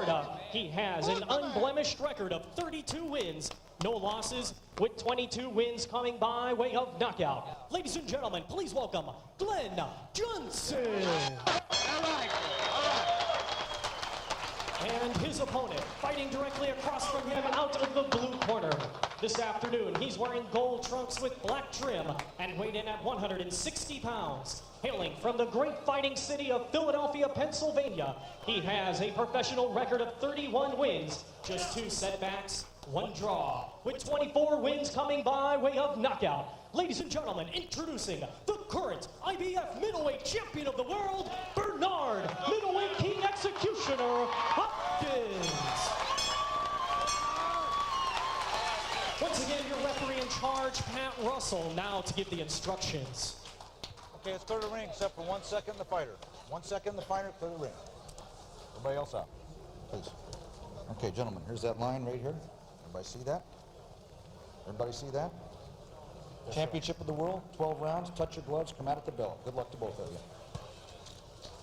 Florida. He has an unblemished record of 32 wins, no losses, with 22 wins coming by way of knockout. Ladies and gentlemen, please welcome Glen Johnson. And his opponent, fighting directly across from him out of the blue corner. This afternoon, he's wearing gold trunks with black trim and weighed in at 160 pounds. Hailing from the great fighting city of Philadelphia, Pennsylvania, he has a professional record of 31 wins, just 2 setbacks, 1 draw, with 24 wins coming by way of knockout. Ladies and gentlemen, introducing the current IBF middleweight champion of the world, Bernard Middleweight King Executioner Hopkins. Once again, your referee in charge, Pat Russell, now to give the instructions. Okay, let's clear the ring except for 1 second, the fighter. 1 second, the fighter, clear the ring. Everybody else out, please. Okay, gentlemen, here's that line right here. Everybody see that? Everybody see that? Yes, Championship of the world, 12 rounds, touch your gloves, come out at the bell. Good luck to both of you.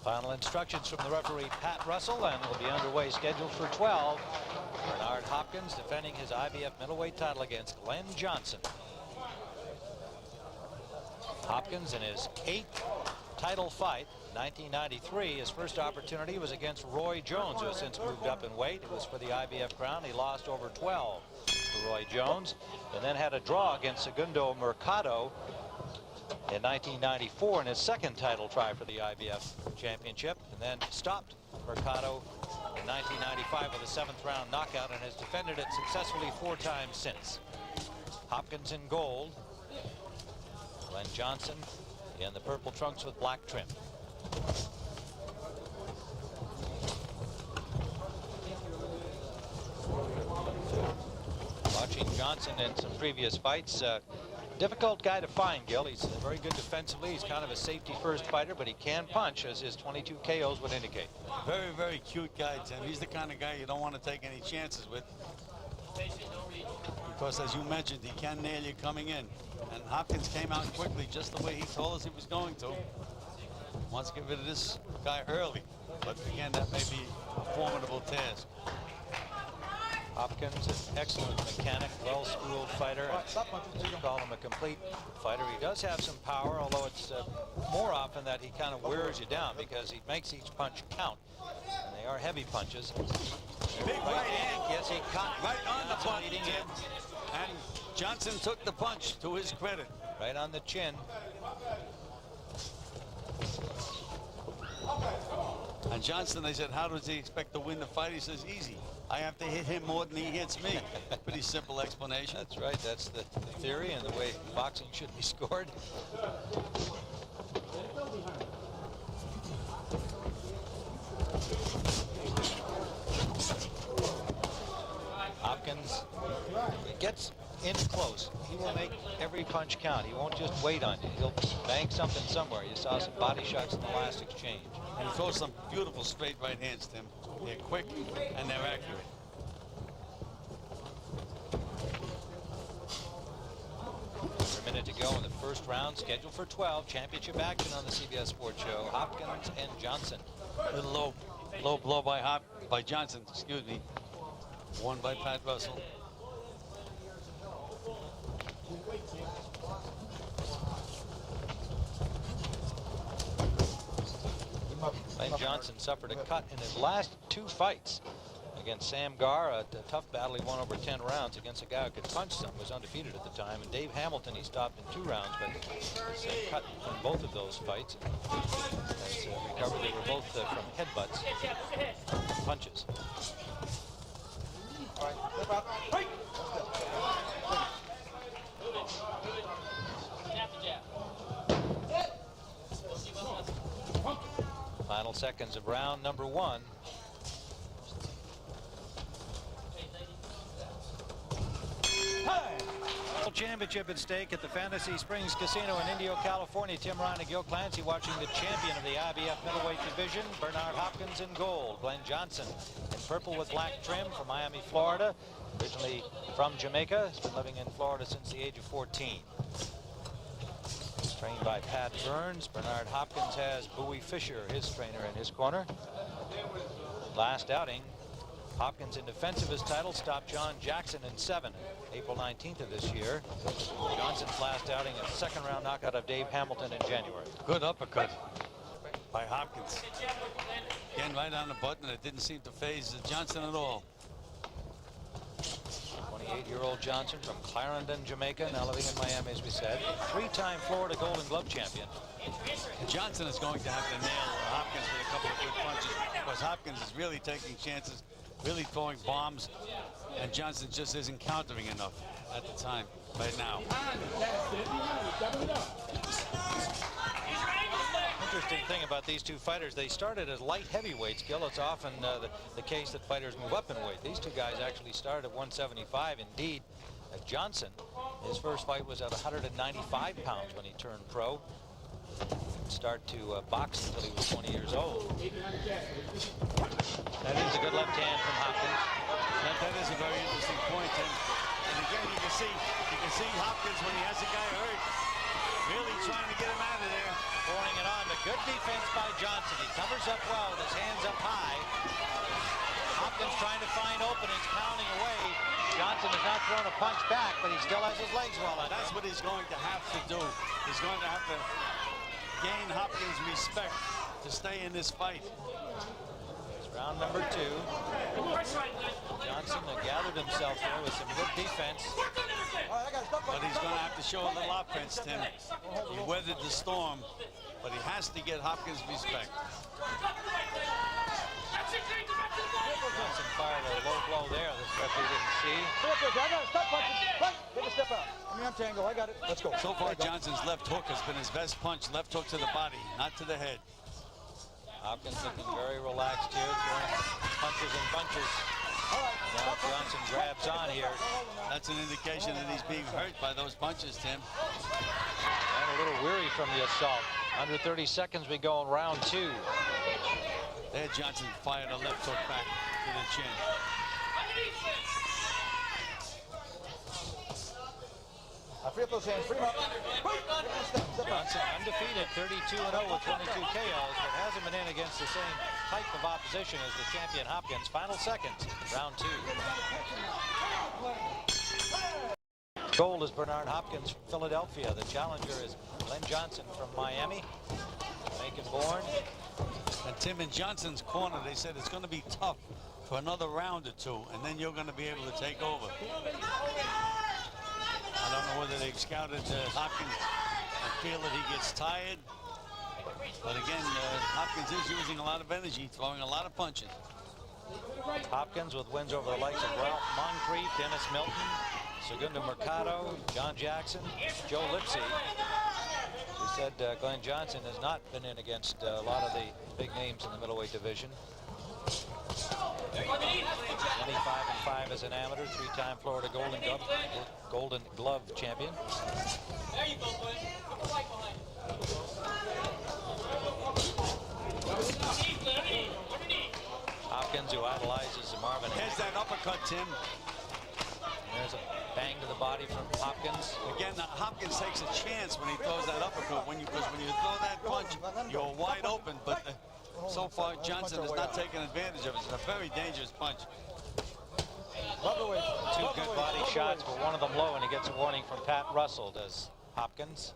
Final instructions from the referee, Pat Russell, and will be underway, scheduled for 12. Bernard Hopkins defending his IBF middleweight title against Glen Johnson. Hopkins in his 8th title fight, 1993. His first opportunity was against Roy Jones, who has since moved up in weight. It was for the IBF crown. He lost over 12 to Roy Jones, and then had a draw against Segundo Mercado in 1994 in his 2nd title try for the IBF championship, and then stopped Mercado in 1995 with a 7th round knockout, and has defended it successfully 4 times since. Hopkins in gold, Glen Johnson in the purple trunks with black trim. Watching Johnson in some previous fights, difficult guy to find, Gil. He's very good defensively. He's kind of a safety-first fighter, but he can punch, as his 22 KOs would indicate. Very, very cute guy, Tim. He's the kind of guy you don't want to take any chances with, because, as you mentioned, he can nail you coming in. And Hopkins came out quickly, just the way he told us he was going to. Wants to get rid of this guy early, but again, that may be a formidable task. Hopkins, an excellent mechanic, well-schooled fighter. You call him a complete fighter. He does have some power, although it's more often that he kind of wears you down because he makes each punch count. And they are heavy punches. Big right hand. Yes, he caught right on the punch, eating Tim. And Johnson took the punch, to his credit. Right on the chin. And Johnson, they said, how does he expect to win the fight? He says, easy. I have to hit him more than he hits me. Pretty simple explanation. That's right. That's the theory and the way boxing should be scored. Hopkins gets in close. He will make every punch count. He won't just wait on you. He'll bank something somewhere. You saw some body shots in the last exchange. And he throws some beautiful straight right hands, Tim. They're quick and they're accurate. A minute to go in the first round, scheduled for 12. Championship action on the CBS Sports Show. Hopkins and Johnson. A little low blow by Johnson, excuse me. Won by Pat Russell. Glen Johnson suffered a cut in his last 2 fights against Sam Garr, a tough battle. He won over 10 rounds against a guy who could punch some, was undefeated at the time. And Dave Hamilton, he stopped in 2 rounds, but cut in both of those fights. Has recovered. They were both from headbutts, punches. All right, Final seconds of round number 1. Championship at stake at the Fantasy Springs Casino in Indio, California. Tim Ryan and Gil Clancy watching the champion of the IBF middleweight division, Bernard Hopkins in gold. Glen Johnson in purple with black trim from Miami, Florida. Originally from Jamaica, has been living in Florida since the age of 14. Trained by Pat Burns. Bernard Hopkins has Bowie Fisher, his trainer, in his corner. Last outing, Hopkins, in defense of his title, stopped John Jackson in 7, April 19th of this year. Johnson's last outing, a second-round knockout of Dave Hamilton in January. Good uppercut by Hopkins. Again, right on the button. It didn't seem to faze Johnson at all. 28-year-old Johnson from Clarendon, Jamaica, now living in Miami, as we said. 3-time Florida Golden Glove champion. Johnson is going to have to nail Hopkins with a couple of good punches, because Hopkins is really taking chances, really throwing bombs, and Johnson just isn't countering enough at the time, right now. Interesting thing about these two fighters, they started as light heavyweights. Gil, it's often the case that fighters move up in weight. These two guys actually started at 175. Indeed, Johnson, his first fight was at 195 pounds when he turned pro. Start to box until he was 20 years old. That is a good left hand from Hopkins. That is a very interesting point. And again, you can see Hopkins when he has a guy hurt, really trying to get him out of there. Pouring it on, but good defense by Johnson. He covers up well with his hands up high. Hopkins trying to find openings, pounding away. Johnson has not thrown a punch back, but he still has his legs well under. That's what he's going to have to do. He's going to have to gain Hopkins' respect to stay in this fight. It's round number 2. Johnson gathered himself there with some good defense. But he's going to have to show a little offense, Tim. He weathered the storm, but he has to get Hopkins' respect. Johnson fired a low blow there that referee didn't see. Take a step out. I'm Tango. I got it. Let's go. So far, Johnson's left hook has been his best punch. Left hook to the body, not to the head. Hopkins looking very relaxed here, throwing punches and bunches. Now Johnson grabs on here. That's an indication that he's being hurt by those punches, Tim. And a little weary from the assault. Under 30 seconds we go in round 2. There, Johnson fired a left hook back to the chin. Free up those hands. Free them up. Johnson undefeated, 32-0 with 22 KOs, but hasn't been in against the same type of opposition as the champion Hopkins. Final seconds, round 2. Gold is Bernard Hopkins from Philadelphia. The challenger is Glen Johnson from Miami, Jamaican-born. And Tim, in Johnson's corner, they said it's going to be tough for another round or 2, and then you're going to be able to take over. I don't know whether they've scouted Hopkins and feel that he gets tired. But again, Hopkins is using a lot of energy, throwing a lot of punches. Hopkins with wins over the likes of Ralph Moncrief, Dennis Milton, Segundo Mercado, John Jackson, Joe Lipsy. We said Glen Johnson has not been in against a lot of the big names in the middleweight division. 25-5 as an amateur, 3-time Florida Golden Glove champion. There you go, Glenn. Put the light behind. Hopkins, who idolizes Marvin There's Hayes. that uppercut, Tim. There's a bang to the body from Hopkins. Again, Hopkins takes a chance when he throws that uppercut. Because when you throw that punch, you're wide open. But so far, Johnson has not taken advantage of it. It's a very dangerous punch. 2 good body shots, but one of them low, and he gets a warning from Pat Russell, does Hopkins.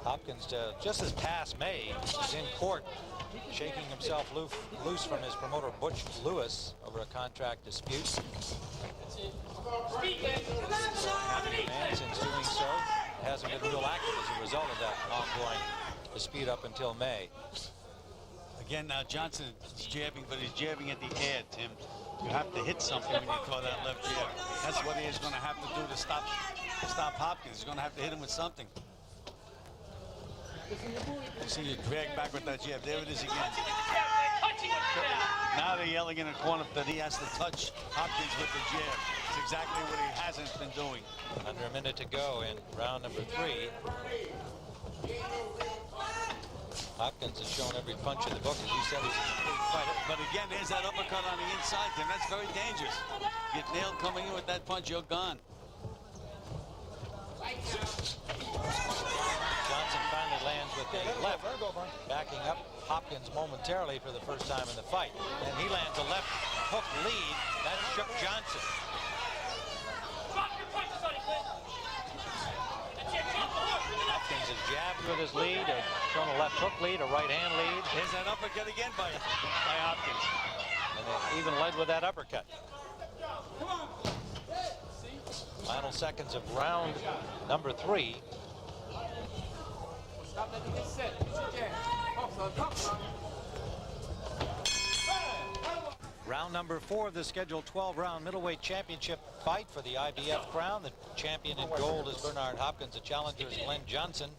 Hopkins, just this past May, was in court shaking himself loose from his promoter Butch Lewis over a contract dispute. And since doing so, hasn't been real active as a result of that ongoing dispute up until May. Again, now Johnson is jabbing, but he's jabbing at the air, Tim. You have to hit something when you throw that left jab. That's what he is going to have to do to stop Hopkins. He's going to have to hit him with something. You see you drag back with that jab. There it is again. Now they're yelling in the corner that he has to touch Hopkins with the jab. It's exactly what he hasn't been doing. Under a minute to go in round number 3. Hopkins has shown every punch in the book. As you said, he's a complete fighter. But again, there's that uppercut on the inside, Tim. That's very dangerous. Get nailed coming in with that punch, you're gone. Johnson finally lands with a left, backing up Hopkins momentarily for the first time in the fight. And he lands a left hook shook Johnson. Hopkins has jabbed with his lead, shown a left hook lead, a right hand lead. Here's that uppercut again by Hopkins. And they even led with that uppercut. Final seconds of round number 3. Round number 4 of the scheduled 12-round middleweight championship fight for the IBF crown. The champion in gold is Bernard Hopkins. The challenger is Glen Johnson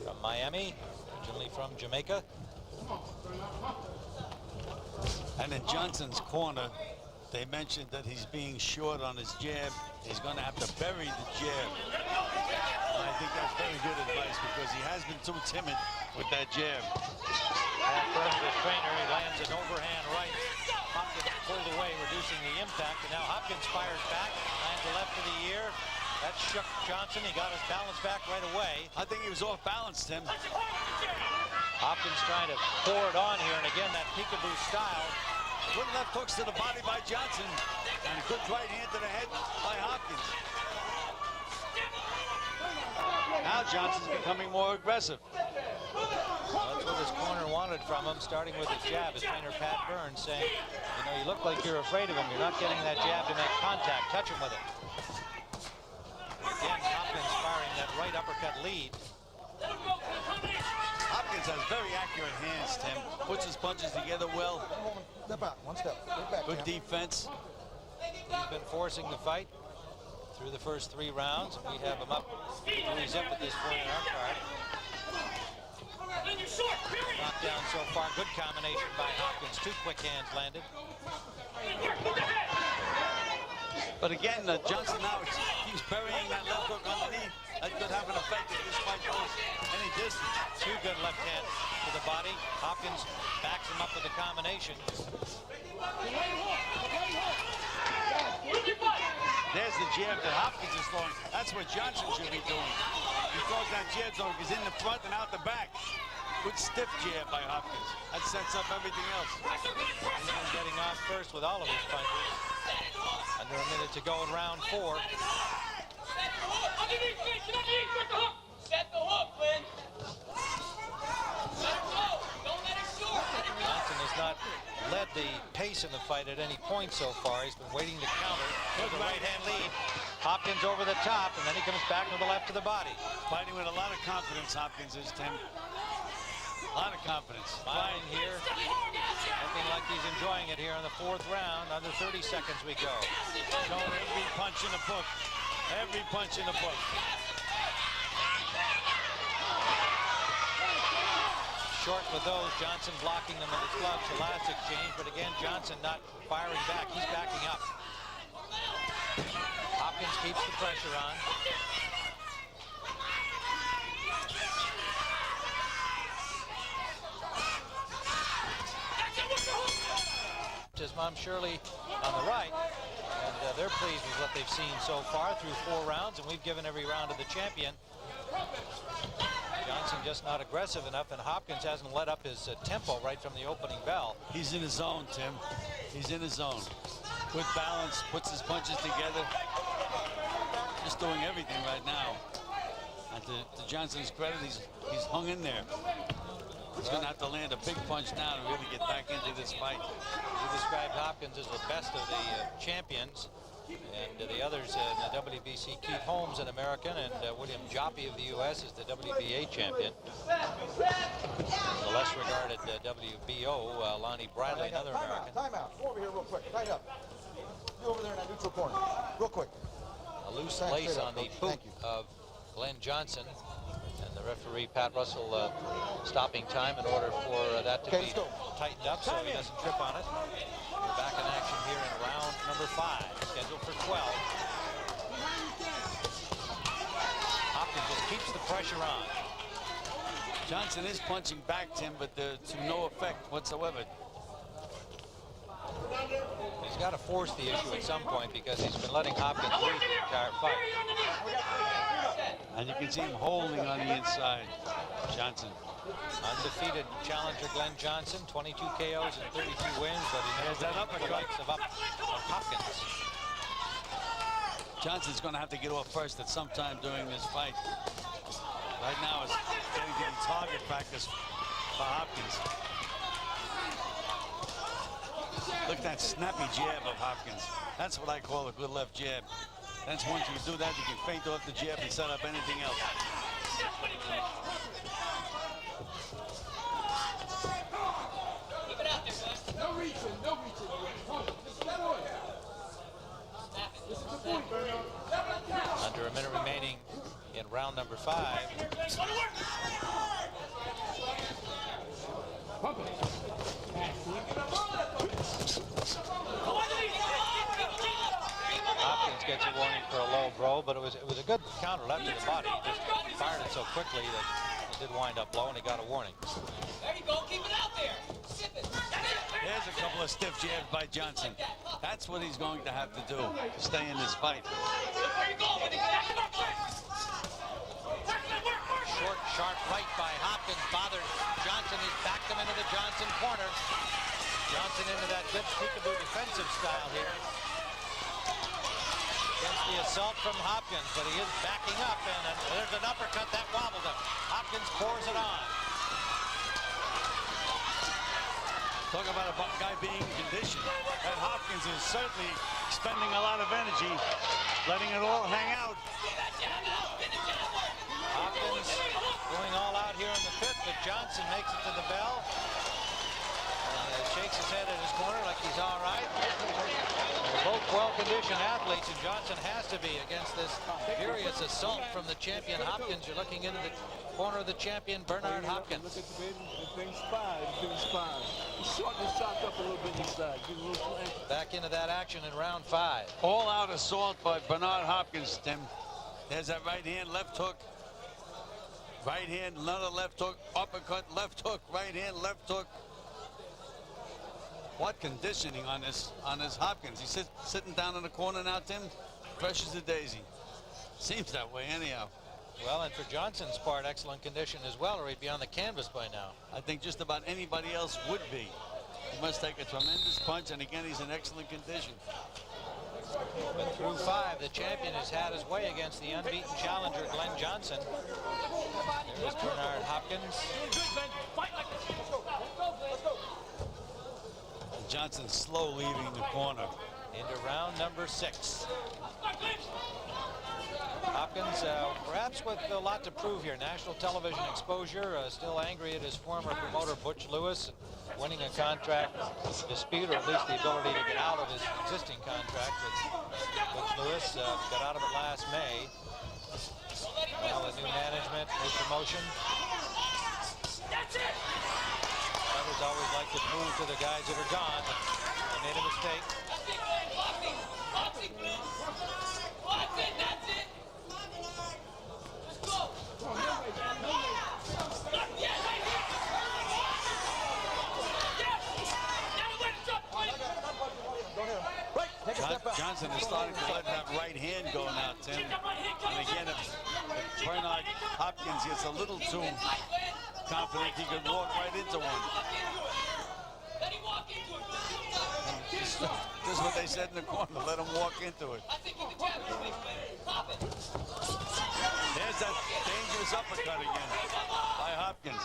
from Miami, originally from Jamaica. And in Johnson's corner, they mentioned that he's being short on his jab. He's going to have to bury the jab. And I think that's very good advice because he has been too timid with that jab. According to his trainer, he lands an overhand right. Hopkins pulled away, reducing the impact, and now Hopkins fires back, lands a left of the ear. That shook Johnson. He got his balance back right away. I think he was off balance, Tim. Hopkins trying to pour it on here, and again, that peekaboo style. Good left hooks to the body by Johnson, and a good right hand to the head by Hopkins. Now Johnson's becoming more aggressive. That's what his corner wanted from him, starting with his jab. His trainer, Pat Burns, saying, you know, you look like you're afraid of him. You're not getting that jab to make contact. Touch him with it. Again, Hopkins firing that right uppercut lead. Hopkins has very accurate hands, Tim. Puts his punches together well. Step out, one step. Get back, Good Tim. defense. He's been forcing the fight through the first 3 rounds. We have him up 3-zip at this point in our card. Knocked down so far. Good combination by Hopkins. 2 quick hands landed. But again, Johnson now keeps burying that left hook underneath. That could have an effect if this fight goes any distance. 2 good left hands to the body. Hopkins backs him up with a combination. There's the jab that Hopkins is throwing. That's what Johnson should be doing. He throws that jab so he's in the front and out the back. Good stiff jab by Hopkins. That sets up everything else. He's been getting off first with all of his punches. Under a minute to go in round 4. Set the hook, Glen. Let her go. Don't let her shoot. Let her go. Johnson has not led the pace in the fight at any point so far. He's been waiting to counter. There's a right-hand lead. Hopkins over the top, and then he comes back to the left of the body. Fighting with a lot of confidence, Hopkins is, Tim. A lot of confidence. Smiling here. Looking like he's enjoying it here in the 4th round. Under 30 seconds we go. Showing every punch in the book. Every punch in the book. Short with those. Johnson blocking them with his gloves. The last exchange, but again, Johnson not firing back. He's backing up. Hopkins keeps the pressure on. His mom Shirley on the right, and they're pleased with what they've seen so far through 4 rounds, and we've given every round to the champion. Johnson just not aggressive enough, and Hopkins hasn't let up his tempo right from the opening bell. He's in his zone, Tim. He's in his zone. Good balance, puts his punches together. Just doing everything right now. And to Johnson's credit, he's hung in there. He's going to have to land a big punch now to really get back into this fight. We described Hopkins as the best of the champions, and the others in the WBC, Keith Holmes, an American, and William Joppy of the U.S. is the WBA champion. The less regarded WBO, Lonnie Bradley, another American. Time out. Go over here real quick. Tight up. You over there in that neutral corner. Real quick. A loose lace on the boot of Glen Johnson. And the referee, Pat Russell, stopping time in order for that to be tightened up so he doesn't trip on it. We're back in action here in round number 5, scheduled for 12. Hopkins just keeps the pressure on. Johnson is punching back, Tim, but to no effect whatsoever. He's got to force the issue at some point because he's been letting Hopkins lead the entire fight. And you can see him holding on the inside, Johnson. Undefeated challenger Glen Johnson, 22 KOs and 32 wins, but he knows that uppercut of Hopkins. Johnson's going to have to get off first at some time during this fight. Right now it's getting to the target practice for Hopkins. Look at that snappy jab of Hopkins. That's what I call a good left jab. That's once you do that, you can feint off the jab and set up anything else. Keep it out there, Glen. No reaching, no reaching. Under a minute remaining in round number 5. Hopkins gets a warning for a low blow, but it was a good counter left to the body. He just fired it so quickly that it did wind up low, and he got a warning. There you go. Keep it out there. Sip it. There's a couple of stiff jabs by Johnson. That's what he's going to have to do to stay in this fight. Where you going with it? Short, sharp right by Hopkins bothered Johnson. He's backed him into the Johnson corner. Johnson into that good peekaboo defensive style here. Against the assault from Hopkins, but he is backing up, and there's an uppercut that wobbled him. Hopkins pours it on. Talk about a guy being conditioned. And Hopkins is certainly spending a lot of energy, letting it all hang out. Hopkins going all out here in the 5th, but Johnson makes it to the bell. And shakes his head at his corner like he's all right. They're both well-conditioned athletes, and Johnson has to be against this furious assault from the champion Hopkins. You're looking into the corner of the champion Bernard Hopkins. Look at the baby. Everything's fine. Everything's fine. He's shorting his shot up a little bit inside. Give a little flank. Back into that action in round 5. All-out assault by Bernard Hopkins, Tim. There's that right hand, left hook. Right hand, another left hook, uppercut, left hook, right hand, left hook. What conditioning on this Hopkins. He's sitting down in the corner now, Tim. Fresh as a daisy. Seems that way anyhow. Well, and for Johnson's part, excellent condition as well, or he'd be on the canvas by now. I think just about anybody else would be. He must take a tremendous punch, and again, he's in excellent condition. But through 5, the champion has had his way against the unbeaten challenger, Glen Johnson. There's Bernard Hopkins. Johnson slow leaving the corner. Into round number 6. Hopkins, perhaps with a lot to prove here. National television exposure, still angry at his former promoter, Butch Lewis, winning a contract dispute, or at least the ability to get out of his existing contract with Butch Lewis. Got out of it last May. Well, the new management, new promotion. Fighters always like to prove to the guys that are gone that they made a mistake. That's it. Let's go. Johnson is starting to let that right hand go now, Tim. And again, if Bernard Hopkins gets a little too confident, he could walk right into one. This is what they said in the corner, let him walk into it. There's that dangerous uppercut again by Hopkins.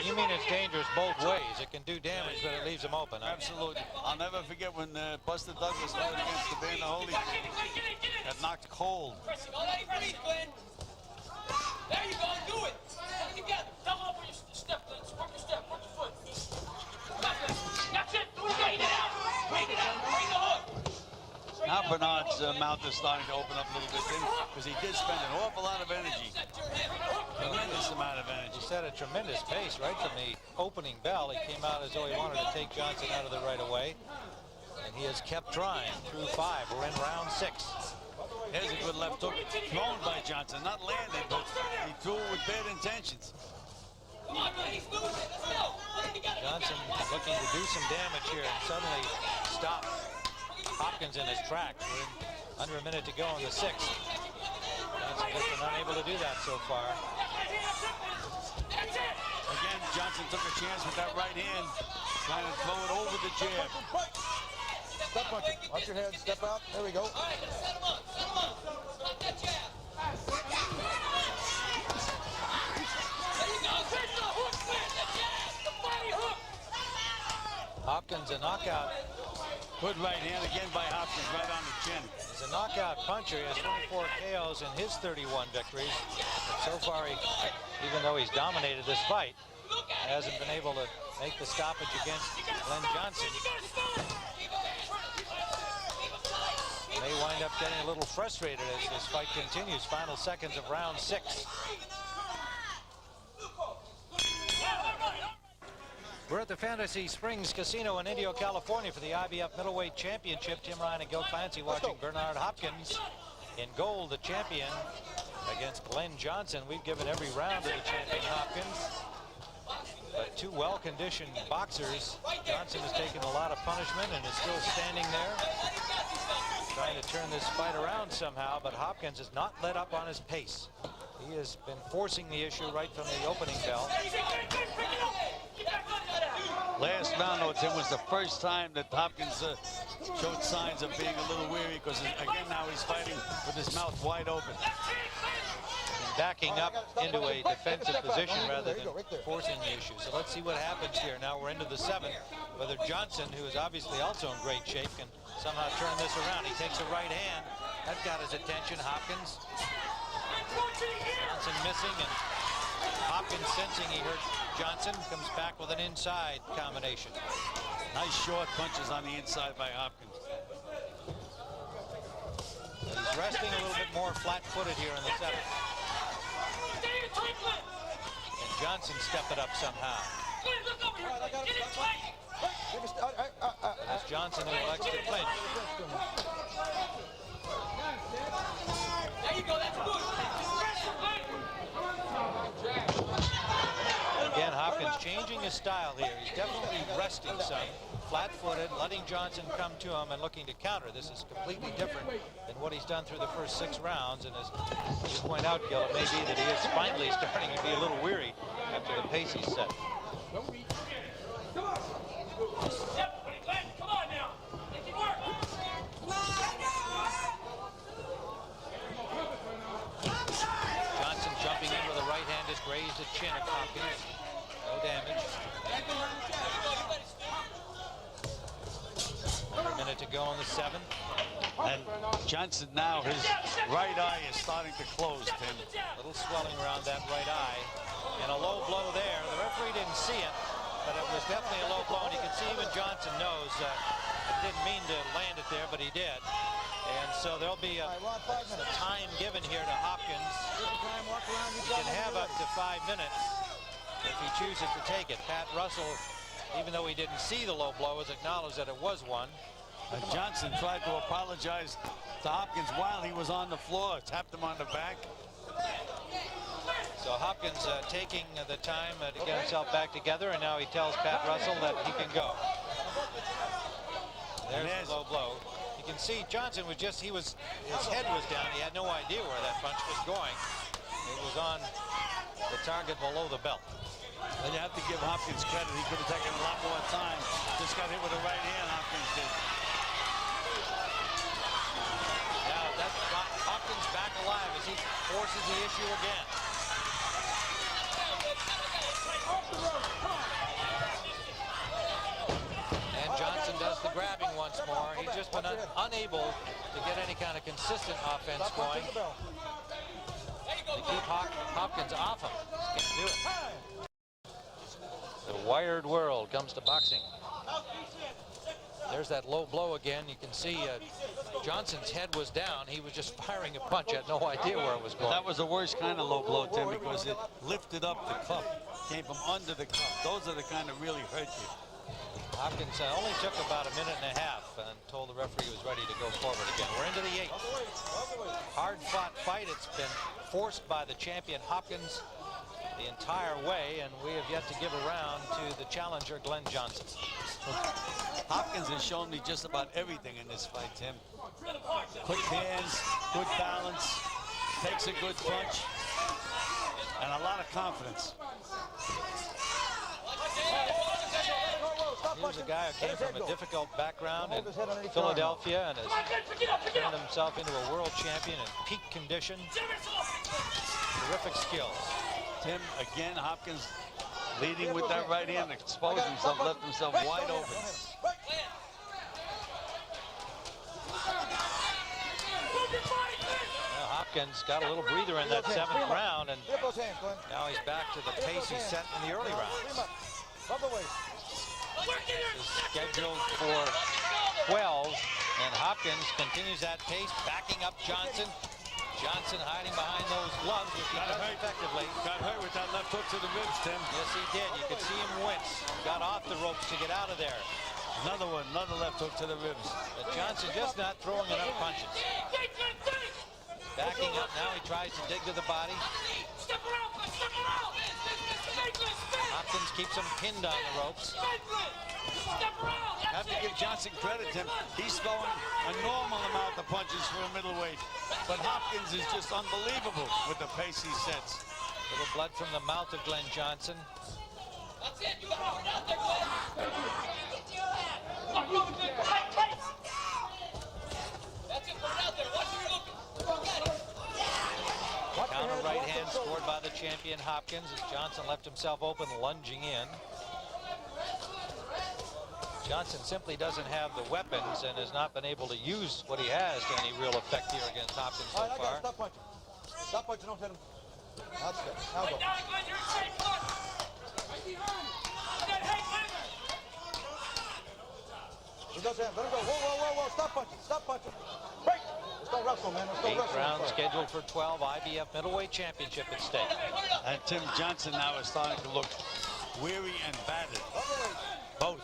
You mean it's dangerous both ways. It can do damage, but it leaves him open. Absolutely. I'll never forget when Buster Douglas fought against the Van Holy. Got knocked cold. There you go. Do it. Put it together. Double up on your step. Work your step. Work your foot. That's it. Do it again. Bring it out. Bring it out. Bring the hook. Now Bernard's mouth is starting to open up a little bit, because he did spend an awful lot of energy. Tremendous amount of energy. He set a tremendous pace right from the opening bell. He came out as though he wanted to take Johnson out of the right away. And he has kept trying through 5. We're in round 6. There's a good left hook thrown by Johnson. Not landed, but he threw it with bad intentions. Come on, man. He's losing. Let's go. Put it together. Johnson looking to do some damage here and suddenly stop Hopkins in his tracks. We're in under a minute to go in the 6th. Johnson just been unable to do that so far. That's it. Again, Johnson took a chance with that right hand, trying to throw it over the jab. Step puncher. Watch your head. Step out. There we go. All right, set him up. Set him up. Stop that jab. There you go. There's the hook. There's the jab. The body hook. Hopkins, a knockout. Good right hand again by Hopkins, right on the chin. He's a knockout puncher. He has 24 KOs in his 31 victories. But so far, even though he's dominated this fight, hasn't been able to make the stoppage against Glen Johnson. May wind up getting a little frustrated as this fight continues. Final seconds of round 6. We're at the Fantasy Springs Casino in Indio, California for the IBF Middleweight Championship. Tim Ryan and Gil Clancy watching Bernard Hopkins. In gold, the champion against Glen Johnson. We've given every round to the champion Hopkins. But two well-conditioned boxers. Johnson has taken a lot of punishment and is still standing there, trying to turn this fight around somehow, but Hopkins has not let up on his pace. He has been forcing the issue right from the opening bell. Last round, though, Tim, was the first time that Hopkins showed signs of being a little weary, because again now he's fighting with his mouth wide open. And backing up into a defensive position rather than forcing the issue. So let's see what happens here. Now we're into the 7th. Whether Johnson, who is obviously also in great shape, can somehow turn this around. He takes a right hand. That got his attention. Hopkins. Johnson missing, and Hopkins, sensing he hurt Johnson, comes back with an inside combination. Nice short punches on the inside by Hopkins. He's resting a little bit more flat-footed here in the 7th. And Johnson stepped it up somehow. That's Johnson who likes to clinch. There you go. That's good. Again, Hopkins changing his style here. He's definitely resting some. Flat-footed, letting Johnson come to him and looking to counter. This is completely different than what he's done through the first 6 rounds. And as you point out, Gil, it may be that he is finally starting to be a little weary after the pace he's set. Come on now. Make it work. Johnson jumping in with a right hand just grazed the chin of Hopkins. No damage. 1 minute to go in the 7th. And Johnson now, his right eye is starting to close, Tim. A little swelling around that right eye. And a low blow there. The referee didn't see it, but it was definitely a low blow. And you can see even Johnson knows didn't mean to land it there, but he did. And so there'll be a time given here to Hopkins. He can have up to 5 minutes if he chooses to take it. Pat Russell, even though he didn't see the low blow, has acknowledged that it was one. Johnson tried to apologize to Hopkins while he was on the floor, tapped him on the back. So Hopkins taking the time to get himself back together, and now he tells Pat Russell that he can go. There's the low blow. You can see Johnson was just, his head was down. He had no idea where that punch was going. It was on the target below the belt. And you have to give Hopkins credit. He could have taken a lot more time. Just got hit with a right hand, Hopkins did. Now that's Hopkins back alive as he forces the issue again. And Johnson does the grabbing once more. He's just been unable to get any kind of consistent offense going. They keep Hopkins off him. Just can't do it. The wired world comes to boxing. There's that low blow again. You can see Johnson's head was down. He was just firing a punch. Had no idea where it was going. That was the worst kind of low blow, Tim, because it lifted up the cup, came from under the cup. Those are the kind that really hurt you. Hopkins only took about a minute and a half and told the referee he was ready to go forward again. We're into the 8th. Hard-fought fight. It's been forced by the champion Hopkins the entire way, and we have yet to give a round to the challenger, Glen Johnson. Hopkins has shown me just about everything in this fight, Tim. Quick hands, good balance, takes a good punch, and a lot of confidence. Here's a guy who came from a difficult background in Hold his head underneath your arm. Philadelphia and has Come on, Glen, pick it up, pick it turned up. himself into a world champion in peak condition. Terrific skills. Tim, again, Hopkins leading with that right hand, exposed himself, left himself wide open. Well, Hopkins got a little breather in that 7th round, and Flip those hands, Glenn. now he's back to the pace he set in the early rounds. Free him up. Above the waist. Is scheduled for 12, and Hopkins continues that pace, backing up Johnson. Johnson hiding behind those gloves, which he does effectively. Got hurt with that left hook to the ribs, Tim. Yes, he did. You could see him wince. Got off the ropes to get out of there. Another one, another left hook to the ribs. But Johnson just not throwing enough punches. Backing up now, he tries to dig to the body. Step around, Glen, step around. Hopkins keeps him pinned on the ropes. Step around. Have to give Johnson credit, Tim. He's throwing a normal amount of punches for a middleweight. But Hopkins is just unbelievable with the pace he sets. Little blood from the mouth of Glen Johnson. That's it. You got to put it out there, Glen. Look, move it, Glen. Tight, tight. That's it. Put it out there. Watch where you're looking. Got it. Counter right hand scored by the champion Hopkins as Johnson left himself open, lunging in. Johnson simply doesn't have the weapons and has not been able to use what he has to any real effect here against Hopkins so All right, I got it. far. Stop punching. Stop punching. Don't hit him. That's good. Now go. Now, Glen, you're in safe. Come on. Right behind. Glen, hey, Glen. He goes in. Let him go. Whoa, whoa, whoa, whoa. Stop punching. Stop punching. Break. Let's go wrestle, man. Let's go 8th wrestle. round scheduled for 12, IBF middleweight championship at stake. And Tim Johnson now is starting to look weary and battered. Both.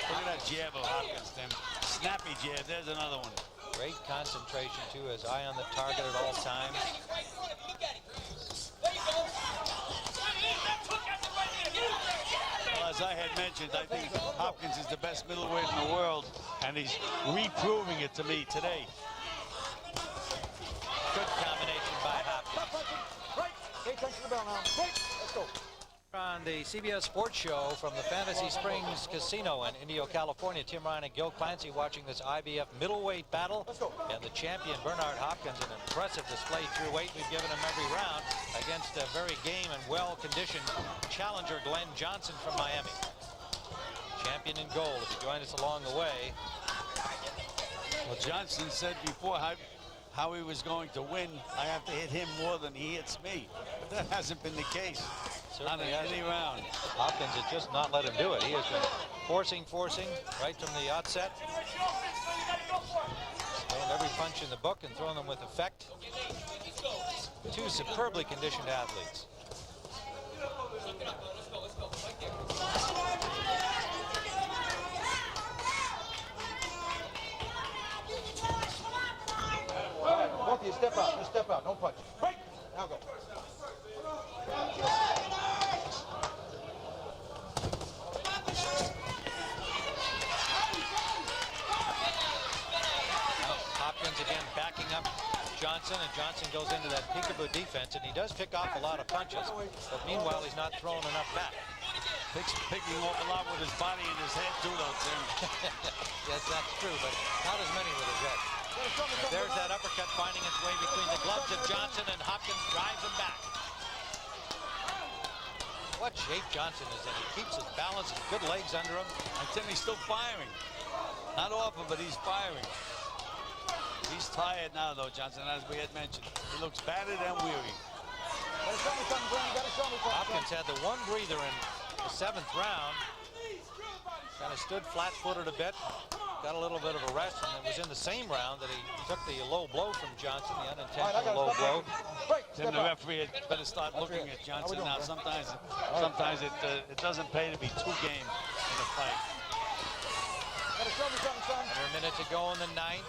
Look at that jab of Hopkins, Tim. Snappy jab. There's another one. Great concentration, too, his eye on the target at all times. Right in front of you. Look at him. There you go. Well, as I had mentioned, I think Hopkins is the best middleweight in the world, and he's reproving it to me today. Good combination by Hopkins. Stop punching. Break. Pay attention to the bell now. Break. Let's go. On the CBS Sports Show from the Fantasy Springs Casino in Indio, California, Tim Ryan and Gil Clancy watching this IBF middleweight battle. Let's go. And the champion, Bernard Hopkins, an impressive display through weight. We've given him every round against a very game and well-conditioned challenger, Glen Johnson from Miami. Champion in gold, if you join us along the way. Well, Johnson said before how he was going to win. I have to hit him more than he hits me. But that hasn't been the case. Not in any round. Hopkins has just not let him do it. He has been forcing right from the outset. Throwing every punch in the book and throwing them with effect. Two superbly conditioned athletes. Both of you step out. Just step out. Don't punch. Break. Now go. Hopkins again backing up Johnson, and Johnson goes into that peekaboo defense, and he does pick off a lot of punches, but meanwhile he's not throwing enough back. Picking off a lot with his body and his head too, though, Tim. Yes, that's true, but not as many with his head. There's that uppercut finding its way between the gloves of Johnson, and Hopkins drives him back. What shape Johnson is in. He keeps his balance and good legs under him. And Tim, he's still firing. Not often, but he's firing. He's tired now, though, Johnson, as we had mentioned. He looks battered and weary. Gotta show me something, Glenn. Gotta show me something. Hopkins had the one breather in the 7th round. Kind of stood flat-footed a bit. Got a little bit of a rest, and it was in the same round that he took the low blow from Johnson, the unintentional low blow. Break. Tim, Step the out. referee had better start looking at Johnson doing, now. Glenn? Sometimes it doesn't pay to be too game in a fight. Gotta show me something, son. Under a minute to go in the 9th.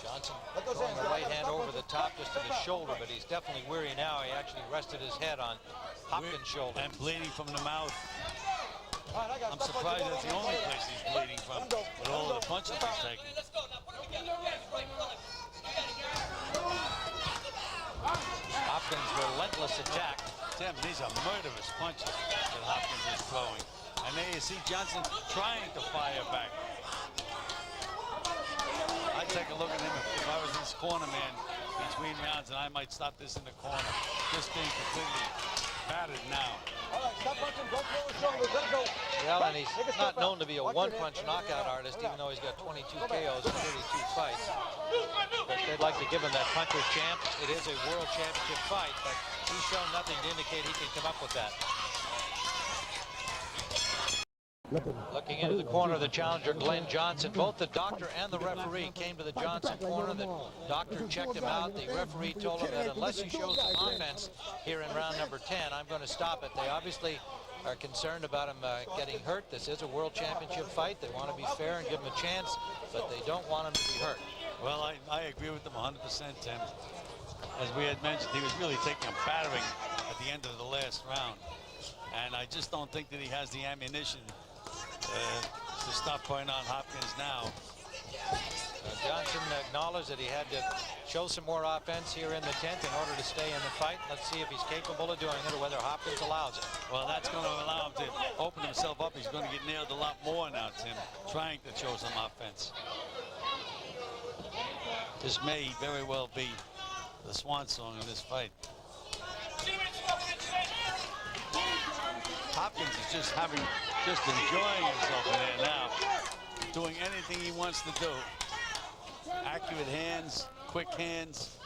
Johnson Let those throwing hands the go. right hand over the top just to the shoulder, but he's definitely weary now. He actually rested his head on Hopkins' shoulder. And bleeding from the mouth. All right, I got it. I'm Stop surprised punching. that's the only place he's bleeding from. With all the punches he's taking. Let's go now. Put it together. Right in front of you. Hopkins' relentless attack Tim, these are murderous punches that Hopkins is throwing. And there you see Johnson trying to fire back. I'd take a look at him if I was his corner man between rounds, and I might stop this in the corner. Just being completely battered now. All right, stop punching. Don't throw his shoulders. Let go. Well, and he's not known to be a one-punch knockout artist, even though he's got 22 KOs in 32 fights. But they'd like to give him that puncher's champ. It is a world championship fight, but he's shown nothing to indicate he can come up with that. Looking into the corner of the challenger, Glen Johnson. Both the doctor and the referee came to the Johnson corner. The doctor checked him out. The referee told him that unless he shows some offense here in round number 10, I'm going to stop it. They obviously are concerned about him getting hurt. This is a world championship fight. They want to be fair and give him a chance, but they don't want him to be hurt. Well, I agree with them 100%, Tim. As we had mentioned, he was really taking a battering at the end of the last round. And I just don't think that he has the ammunition to stop putting on Hopkins now. Johnson acknowledged that he had to show some more offense here in the 10th in order to stay in the fight. Let's see if he's capable of doing it or whether Hopkins allows it. Well, that's going to allow him to open himself up. He's going to get nailed a lot more now, Tim, trying to show some offense. This may very well be the swan song in this fight. Hopkins is just enjoying himself in there now, doing anything he wants to do. Accurate hands, quick hands,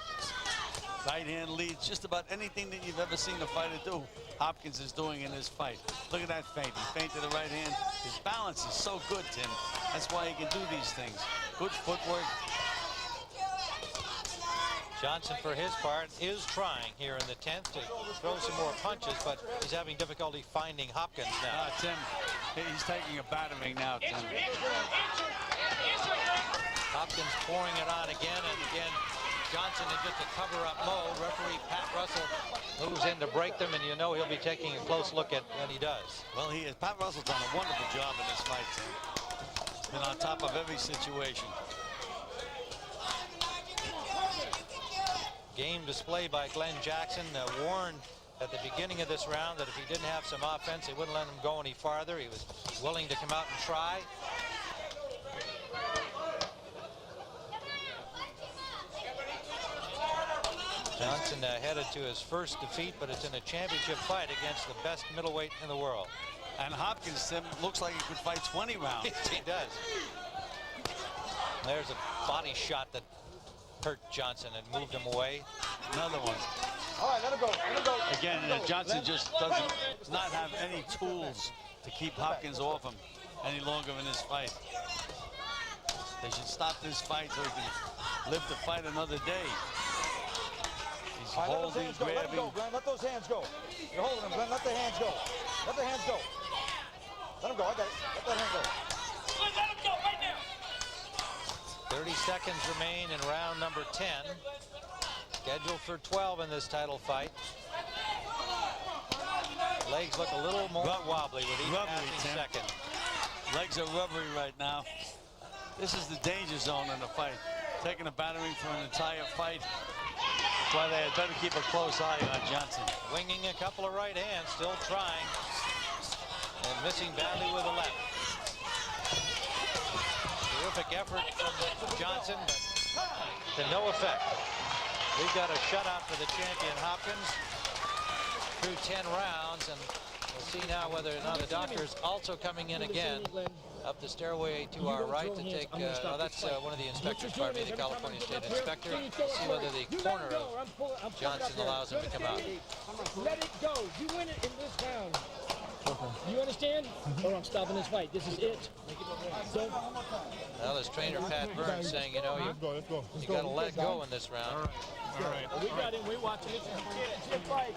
right hand leads, just about anything that you've ever seen a fighter do, Hopkins is doing in this fight. Look at that feint. He feinted the right hand. His balance is so good, Tim. That's why he can do these things. Good footwork. Johnson, for his part, is trying here in the 10th to throw some more punches, but he's having difficulty finding Hopkins now. Tim, he's taking a battering now, Tim. Hopkins pouring it on again and again. Johnson in just a cover-up mode. Referee Pat Russell moves in to break them, and you know he'll be taking a close look at when he does. Well, Pat Russell's done a wonderful job in this fight, Tim. Been on top of every situation. Game display by Glen Jackson, warned at the beginning of this round that if he didn't have some offense, they wouldn't let him go any farther. He was willing to come out and try. Johnson headed to his first defeat, but it's in a championship fight against the best middleweight in the world. And Hopkins, Tim, looks like he could fight 20 rounds. He does. There's a body shot that hurt Johnson and moved him away. Another one. All right, let him go. Let him go. Again, Johnson just does not have any tools to keep Hopkins off him any longer in this fight. They should stop this fight so he can live to fight another day. He's holding, grabbing. Let him go, Glenn. Let those hands go. You're holding him, Glenn. Let the hands go. Let the hands go. Let him go. I got it. Let that hand go. Let him go right now. 30 seconds remain in round number 10. Scheduled for 12 in this title fight. Legs look a little more wobbly with each passing second. Legs are rubbery right now. This is the danger zone in the fight. Taking a battering for an entire fight. That's why they had better keep a close eye on Johnson. Winging a couple of right hands, still trying. And missing badly with the left. Terrific effort from Johnson, but to no effect. We've got a shutout for the champion Hopkins through 10 rounds, and we'll see now whether or not the doctor is also coming in again up the stairway to our right to take, that's one of the inspectors, pardon me, the California State Inspector. We'll see whether the corner of Johnson allows him to come out. Let it go. You win it in this round. You understand? Or I'm stopping this fight. This is it. So, well, as trainer Pat Burns saying, you know, you got to let it go in this round. all right. We got him. We're watching this. It's a fight.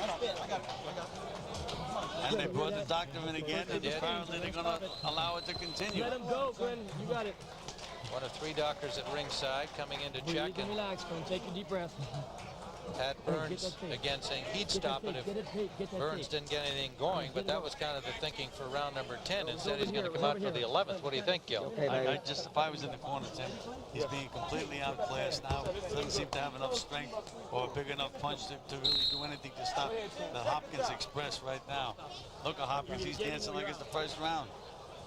And they brought the doctor in again, and apparently they're going to allow it to continue. Let him go, Glenn. You got it. One of 3 doctors at ringside coming in to check. Breathe and relax, Glenn. Take a deep breath. Pat Burns again saying he'd stop it if Burns didn't get anything going, but that was kind of the thinking for round number 10. Instead, he's going to come out for the 11th. What do you think, Gil? If I was in the corner, Tim, he's being completely outclassed now. Doesn't seem to have enough strength or a big enough punch to really do anything to stop the Hopkins Express right now. Look at Hopkins, he's dancing like it's the first round.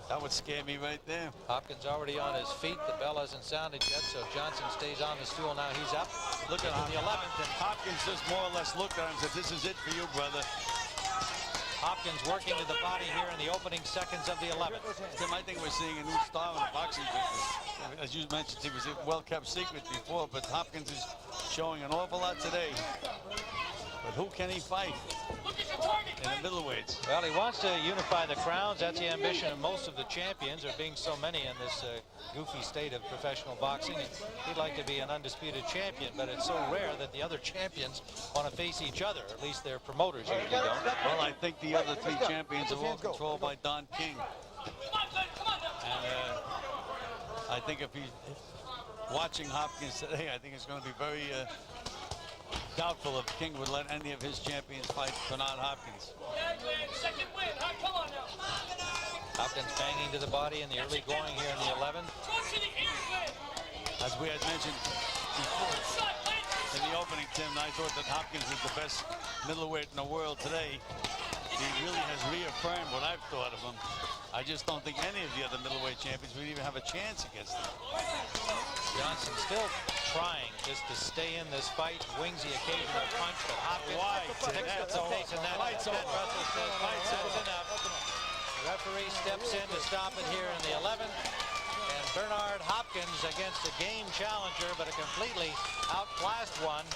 That would scare me right there. Hopkins already on his feet. The bell hasn't sounded yet, so Johnson stays on the stool. Now he's up. Look at the 11th, and Hopkins just more or less looked at him and said, "This is it for you, brother." Hopkins working to the body here in the opening seconds of the 11th. Tim, I think we're seeing a new style in the boxing business. As you mentioned, he was a well-kept secret before, but Hopkins is showing an awful lot today. But who can he fight in the middleweights? Well, he wants to unify the crowns. That's the ambition of most of the champions, there being so many in this goofy state of professional boxing. And he'd like to be an undisputed champion, but it's so rare that the other champions want to face each other. At least their promoters usually don't. Well, I think the other three champions are all controlled by Don King. And I think if he's watching Hopkins today, I think it's going to be very doubtful if King would let any of his champions fight Bernard Hopkins. Second win, huh? Come on now. Hopkins banging to the body in the early going here in the 11th. Go to the ear, Glen. As we had mentioned before in the opening, Tim, I thought that Hopkins was the best middleweight in the world today. He really has reaffirmed what I've thought of him. I just don't think any of the other middleweight champions would even have a chance against him. Johnson still trying just to stay in this fight, wings the occasional punch, but Hopkins picks up the pace, and that Russell says fight's enough. The referee steps in to stop it here in the 11th, and Bernard Hopkins against a game challenger, but a completely outclassed one,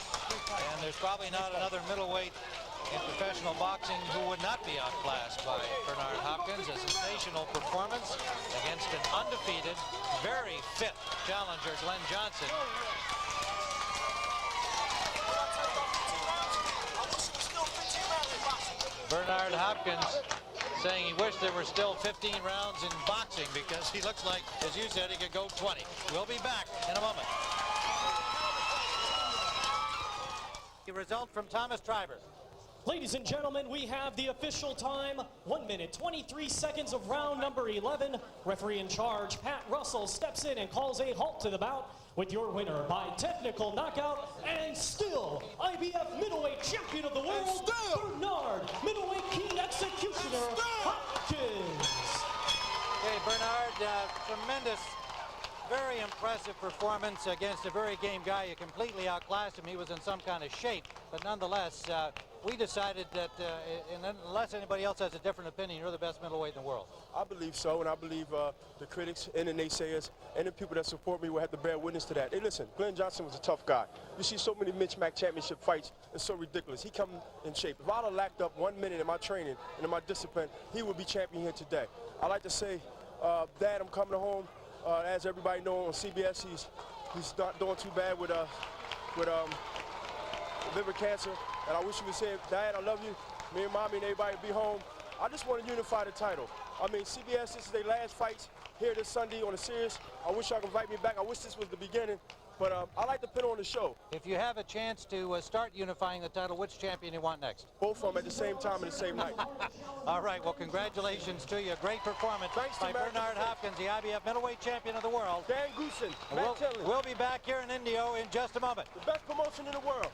and there's probably not another middleweight in professional boxing who would not be outclassed by Bernard Hopkins. A sensational performance against an undefeated, very fit challenger, Glen Johnson. Bernard Hopkins saying he wished there were still 15 rounds in boxing because he looks like, as you said, he could go 20. We'll be back in a moment. The result from Thomas Triber. Ladies and gentlemen, we have the official time, 1 minute, 23 seconds of round number 11. Referee in charge, Pat Russell, steps in and calls a halt to the bout with your winner by technical knockout and still IBF middleweight champion of the world, Bernard middleweight king executioner Hopkins. Okay, Bernard, tremendous, very impressive performance against a very game guy. You completely outclassed him. He was in some kind of shape, but nonetheless, we decided that unless anybody else has a different opinion, you're the best middleweight in the world. I believe so, and I believe the critics and the naysayers and the people that support me will have to bear witness to that. Hey, listen, Glen Johnson was a tough guy. You see so many Mitch Mac championship fights, it's so ridiculous. He come in shape. If I'd have lacked up 1 minute in my training and in my discipline, he would be champion here today. I like to say, Dad, I'm coming home. As everybody knows on CBS, he's not doing too bad with liver cancer. And I wish you would say, Dad, I love you. Me and Mommy and everybody be home. I just want to unify the title. I mean, CBS, this is their last fights here this Sunday on the series. I wish y'all could invite me back. I wish this was the beginning. But I like to put on the show. If you have a chance to start unifying the title, which champion do you want next? Both of them at the same time and the same night. All right, well, congratulations to you. Great performance by Bernard Hopkins, the IBF middleweight champion of the world. Dan Goosen, Matt Tillman. We'll be back here in Indio in just a moment. The best promotion in the world.